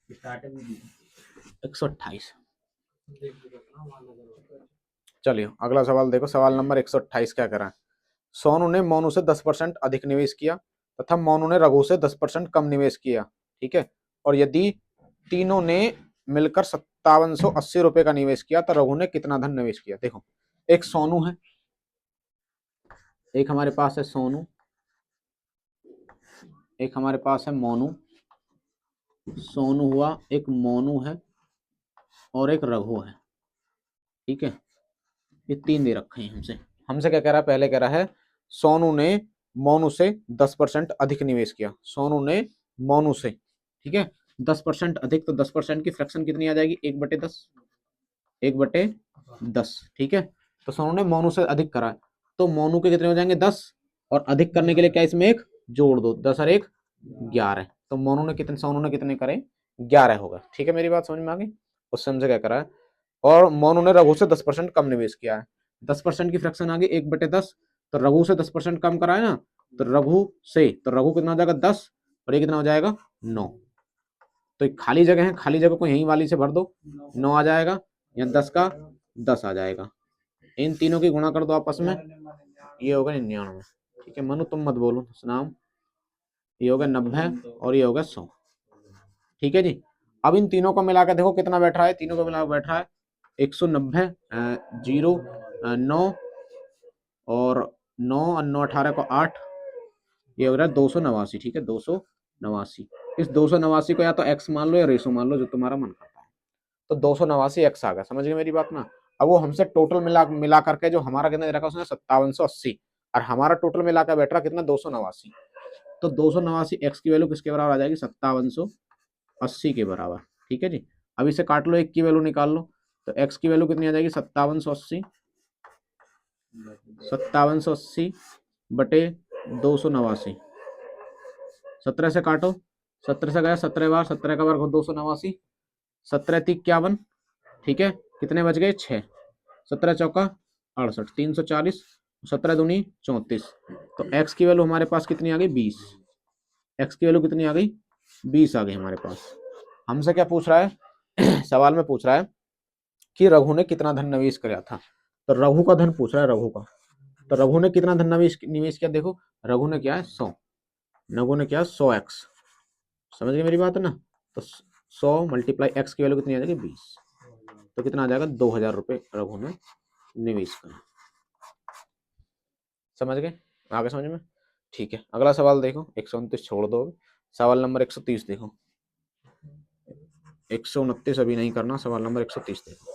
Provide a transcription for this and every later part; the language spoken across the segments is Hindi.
128। चलिए अगला सवाल देखो, सवाल नंबर 128 क्या करा है। सोनू ने मोनू से 10% अधिक निवेश किया तथा मोनू ने रघु से 10% कम निवेश किया, ठीक है। और यदि तीनों ने मिलकर 5780 रुपए का निवेश किया तो रघु ने कितना धन निवेश किया। देखो, एक सोनू है, एक हमारे पास है सोनू, एक हमारे पास है मोनू, सोनू हुआ, एक मोनू है और एक रघु है, ठीक है। ये तीन दे रखे हैं हमसे। हमसे क्या कह रहा है, पहले कह रहा है सोनू ने मोनू से 10% अधिक निवेश किया। सोनू ने मोनू से, ठीक है, 10% अधिक, तो 10% की फ्रैक्शन कितनी आ जाएगी, 1/10, 1/10, ठीक है। तो सोनू ने मोनू से अधिक करा, तो मोनू के कितने हो जाएंगे 10, और अधिक करने के लिए क्या इसमें एक जोड़ दो, 10 और 1 11। तो मोनू ने कितने, सोनू ने कितने करे, 11 होगा, ठीक है। मेरी बात समझ में आ गई। उससे हमसे क्या करा है, और मोनू ने रघु से 10% कम निवेश किया है। 10% की फ्रैक्शन आ गई 1/10, तो रघु से 10% कम करा है ना, तो रघु से, तो रघु कितना हो जाएगा 10, और ये कितना हो जाएगा 9। तो एक खाली जगह है, खाली जगह को यहीं वाली से भर दो, 9 आ जाएगा, या 10 का 10 आ जाएगा। इन तीनों की गुणा कर दो आपस में, ये होगा 99, ठीक है। मनु तुम मत बोलो सुनाम, ये होगा 90 और ये होगा 100, ठीक है जी। अब इन तीनों को मिलाकर देखो कितना बैठ रहा है, तीनों को मिलाकर बैठ रहा है 190, 0, 9 और 9 और 9 18 को 8, ये हो रहा है 289, ठीक है, 289। इस 289 को या तो एक्स मान लो या रेशो मान लो, जो तुम्हारा मन करता है। तो 289 एक्स आ गया, समझ गए मेरी बात ना। अब वो हमसे टोटल मिला करके जो हमारा कितना दे रखा उसने 5780, और हमारा टोटल मिलाकर बैठ रहा कितना 289। तो 289 एक्स की वैल्यू किसके बराबर आ जाएगी, 5780 के बराबर, ठीक है जी। अब इसे काट लो, एक की वैल्यू निकाल लो, तो एक्स की वैल्यू कितनी आ जाएगी 5780, 5780 बटे 289, 17 से काटो, 17 से गया 17 बार, 17 का वर्ग 289, 17 × 51, ठीक है। कितने बच गए 6, 17 चौका 68, 340, 17 दूनी 34। तो एक्स की वैल्यू हमारे पास कितनी आ गई 20, एक्स की वैल्यू कितनी आ गई 20 आ गई हमारे पास। हमसे क्या पूछ रहा है सवाल में पूछ रहा है कि रघु ने कितना धन निवेश किया था। तो रघु का धन पूछ रहा है, रघु का। तो रघु ने कितना धन निवेश किया, देखो रघु ने क्या है 100, रघु ने क्या 100x, समझ गए मेरी बात है ना। तो 100 मल्टीप्लाई एक्स की वैल्यू कितनी आ जाएगी 20, तो कितना आ जाएगा 2000 रुपये रघु ने निवेश करा। समझ गए, आगे समझ में, ठीक है। अगला सवाल देखो, 129 छोड़ दो, सवाल नंबर 130 देखो। 129 अभी नहीं करना, सवाल नंबर 130 देखो।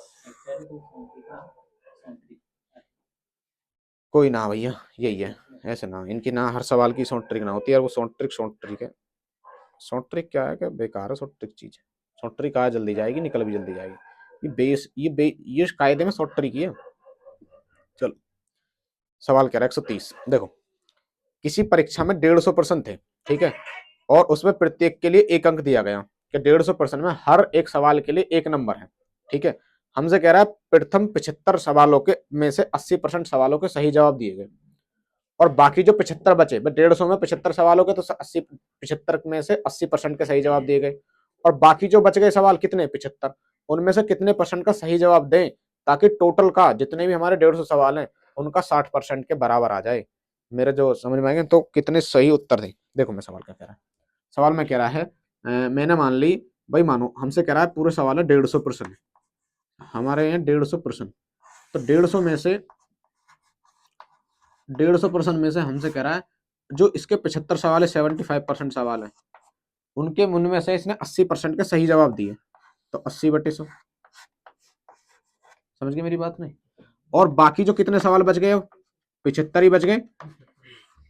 कोई ना भैया, यही है, ऐसे ना, इनकी ना हर सवाल की शॉर्ट ट्रिक ना होती है, और वो शॉर्ट ट्रिक है। शॉर्ट ट्रिक क्या है, क्या बेकार है शॉर्ट ट्रिक चीज है। शॉर्ट ट्रिक आ जल्दी जाएगी, निकल भी जल्दी जाएगी। ये कायदे में शॉर्ट ट्रिक ही है। चलो सवाल कह रहा है 130, देखो किसी परीक्षा में 150 प्रश्न थे, ठीक है, और उसमें प्रत्येक के लिए एक अंक दिया गया कि 150 प्रश्न में हर एक सवाल के लिए एक नंबर है, ठीक है। हमसे कह रहा है प्रथम 75 सवालों के में से 80% सवालों के सही जवाब दिए गए, और बाकी जो 75 बचे, 150 में 75 सवालों के, तो 75 में से 80% के सही जवाब दिए गए, और बाकी जो बच गए सवाल कितने 75, उनमें से कितने परसेंट का सही जवाब दें, ताकि टोटल का जितने भी हमारे 150 सवाल हैं उनका 60% के बराबर आ जाए। मेरे जो समझ में आएंगे, तो कितने सही उत्तर दें। देखो मैं सवाल क्या कह रहा है, सवाल में कह रहा है मैंने मान ली, भाई मानो हमसे कह रहा है पूरे सवाल है 150 प्रश्न, हमारे यहाँ 150 प्रश्न, तो 150 में से 150% में से हमसे कह रहा है जो इसके 75 सवाल है, 75% सवाल है, उनके उनमें से इसने 80% के सही जवाब दिए, तो 80/100, समझ गए मेरी बात नहीं। और बाकी जो कितने सवाल बच गए, 75 ही बच गए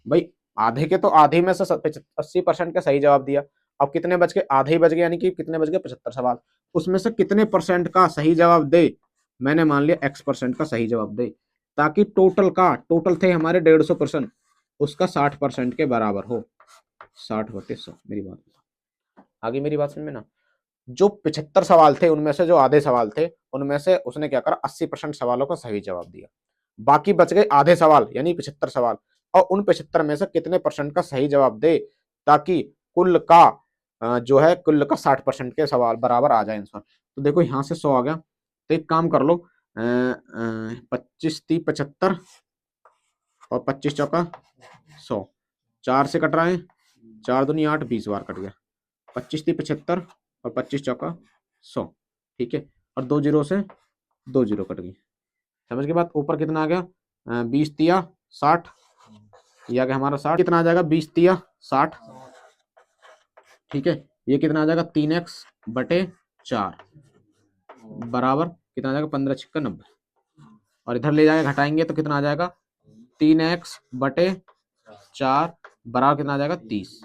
भाई, आधे के तो आधे में से 80% का सही जवाब दिया। अब कितने बच गए, आधे ही बच गए, यानी कि कितने बच गए 75 सवाल, उसमें से कितने परसेंट का सही जवाब दे, मैंने मान लिया x% का सही जवाब दे, ताकि टोटल थे हमारे 150 प्रश्न, उसका 60% के बराबर हो, 60/100। मेरी बात आगे, मेरी बात समझ में ना। जो 75 सवाल थे उनमें से जो आधे सवाल थे, उनमें से उसने क्या करा 80% सवालों का सही जवाब दिया, बाकी बच गए आधे सवाल यानी 75 सवाल, और उन 75 में से कितने परसेंट का सही जवाब दे, ताकि कुल का जो है कुल का 60% के सवाल बराबर आ जाए आंसर। तो देखो यहाँ से 100 आ गया, तो एक काम कर लो, 25 30 75 और 25 चौका 100, 4 से कट रहा है, 4 दूनी 8, 20 बार कट गया। 25 30 75 और 25 चौका 100, ठीक है। और 2 जीरो से 2 जीरो कट गई। समझ के बाद ऊपर कितना आ गया, 20 तिया 60, ये आ गया हमारा 60। कितना आ जाएगा, 20 तिया 60, ठीक है। ये कितना आ जाएगा, 3x/4 बराबर कितना आ जाएगा, 15 6 90। और इधर ले जाके घटाएंगे तो कितना आ जाएगा, 3x/4 बराबर कितना आ जाएगा, 30।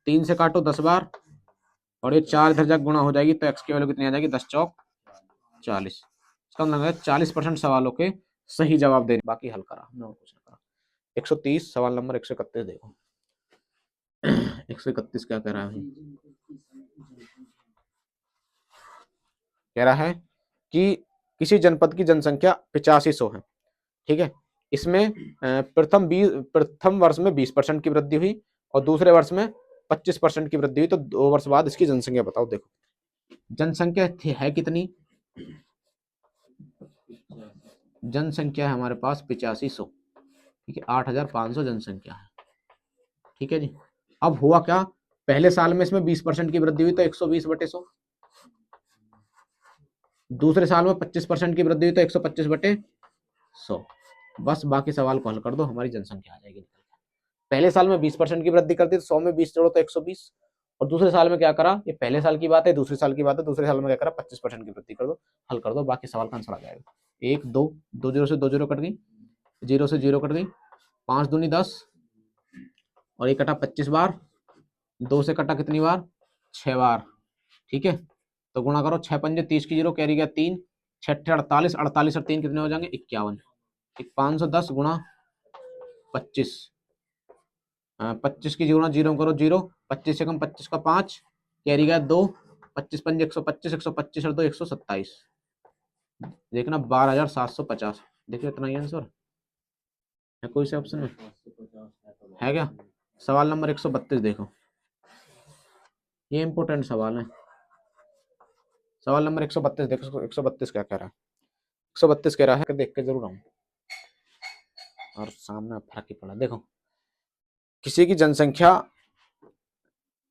3 से काटो 10 बार, और ये 4 इधर जाकर गुणा हो जाएगी, तो x की वैल्यू कितनी आ जाएगी, 10 चौक 40। इसका मतलब है 40% सवालों के सही जवाब देने, बाकी हल करा हमने और कुछ नहीं करा। 130 सवाल नंबर 131 देखो। 131 क्या कह रहा है, कह रहा है कि किसी जनपद की जनसंख्या 8500 है, ठीक है। इसमें प्रथम वर्ष में 20% की वृद्धि हुई और दूसरे वर्ष में 25% की वृद्धि हुई, तो 2 वर्ष बाद इसकी जनसंख्या बताओ। देखो जनसंख्या है कितनी, जनसंख्या है हमारे पास 8500, ठीक है। 8500 जनसंख्या है, ठीक है जी। अब हुआ क्या, पहले साल में इसमें 20% की वृद्धि हुई तो 120/100, दूसरे साल में 25% की वृद्धि हुई तो 125/100। बस बाकी सवाल को हल कर दो, हमारी जनसंख्या आ जाएगी। पहले साल में 20% की वृद्धि कर दी तो 100 में 20 जोड़ो तो 120, और दूसरे साल में क्या करा, ये पहले साल की बात है, दूसरे साल की बात है, दूसरे साल में क्या करा, 25% की वृद्धि कर दो, हल कर दो, बाकी सवाल का आंसर आ जाएगा। 1 2 2 जीरो से 2 जीरो कट गई, 0 से 0 कट गई, 5 दूनी 10, और ये कटा 25 बार, 2 से कटा कितनी बार, 6 बार, ठीक है। तो गुणा करो, 6 पंजे 30 की 0 कैरी गया 3, 6 48, 48 और 3 कितने हो जाएंगे, 51। 510 गुणा 25, 25 की गुणा 0 करो 0, 25 से कम 25 का 5, कैरी गया 2, 25 पंजे 125, 125 और 2 127, देखना 12750। देखिए इतना ही आंसर है, कोई से ऑप्शन में है क्या। सवाल नंबर 132 देखो, ये इंपोर्टेंट सवाल है। सवाल नंबर 132 देखो, 132 क्या कह रहा है, 132 कह रहा है कि देख के जरूर आऊं, और सामने फर्क ही पड़ा। देखो किसी की जनसंख्या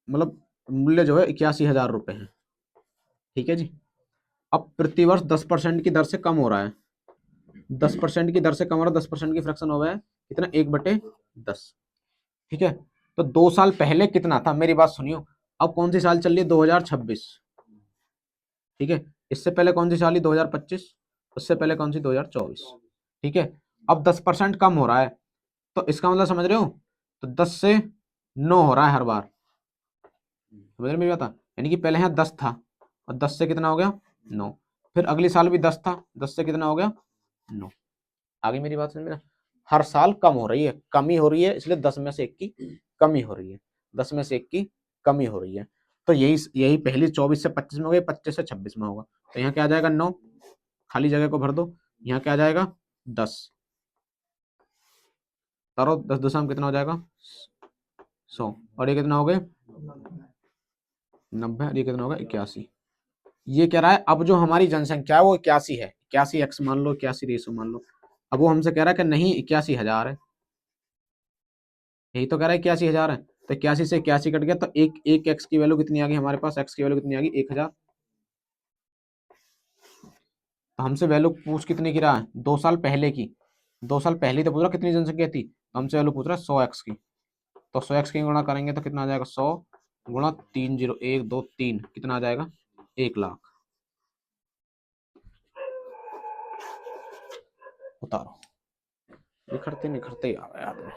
मतलब मूल्य जो है 81,000 रुपए है, ठीक है जी। अब प्रतिवर्ष 10% की दर से कम हो रहा है, 10% की दर से कम हो रहा है, 10% की फ्रैक्शन हो गया है कितना, 1/10, ठीक है। तो 2 साल पहले कितना था, मेरी बात सुनियो। अब कौन सी साल चल रही है, 2026, ठीक है। इससे पहले कौन सी साल ही, 2025, उससे पहले कौन सी, 2024, ठीक है। अब 10% कम हो रहा है, तो इसका मतलब समझ रहे हो, तो 10 से 9 हो रहा है हर बार, समझ रहे मेरी बात। यानी कि पहले यहाँ 10 था, और 10 से कितना हो गया, 9, फिर अगले साल भी 10 था, 10 से कितना हो गया, 9। आगे मेरी बात समझ में, हर साल कम हो रही है, कमी हो रही है, इसलिए 10 में से 1 की कमी हो रही है, 10 में से 1 की कमी हो रही है। तो यही यही पहली 24 से 25 में हो गई, 25 से 26 में होगा, तो यहाँ क्या आ जाएगा, 9, खाली जगह को भर दो, यहाँ क्या आ जाएगा, 10, तारो 10 दशम कितना हो जाएगा, 100, और ये कितना हो गए, 90, और ये कितना होगा, 81। ये कह रहा है अब जो हमारी जनसंख्या है वो 81 है, 81x मान लो, 81 रेशो मान लो। अब वो हमसे कह रहा है कि नहीं 81,000 है, यही तो कह रहा है 81,000 है, तो 81 से 81 कट गया, तो एक एक्स की वैल्यू कितनी आ गई हमारे पास, एक्स की वैल्यू कितनी आ गई, 1000। तो हमसे वैल्यू पूछ कितनी की रहा है, 2 साल पहले की, 2 साल पहले तो पूछ रहा कितनी जनसंख्या थी, तो हमसे वैल्यू पूछ रहा है 100x की, तो 100x की गुणा करेंगे तो कितना आ जाएगा, 100 गुणा 3 0 1 2 3 कितना आ जाएगा, 1,00,000। उतारो, निखरते निखरते आ गया आदमी।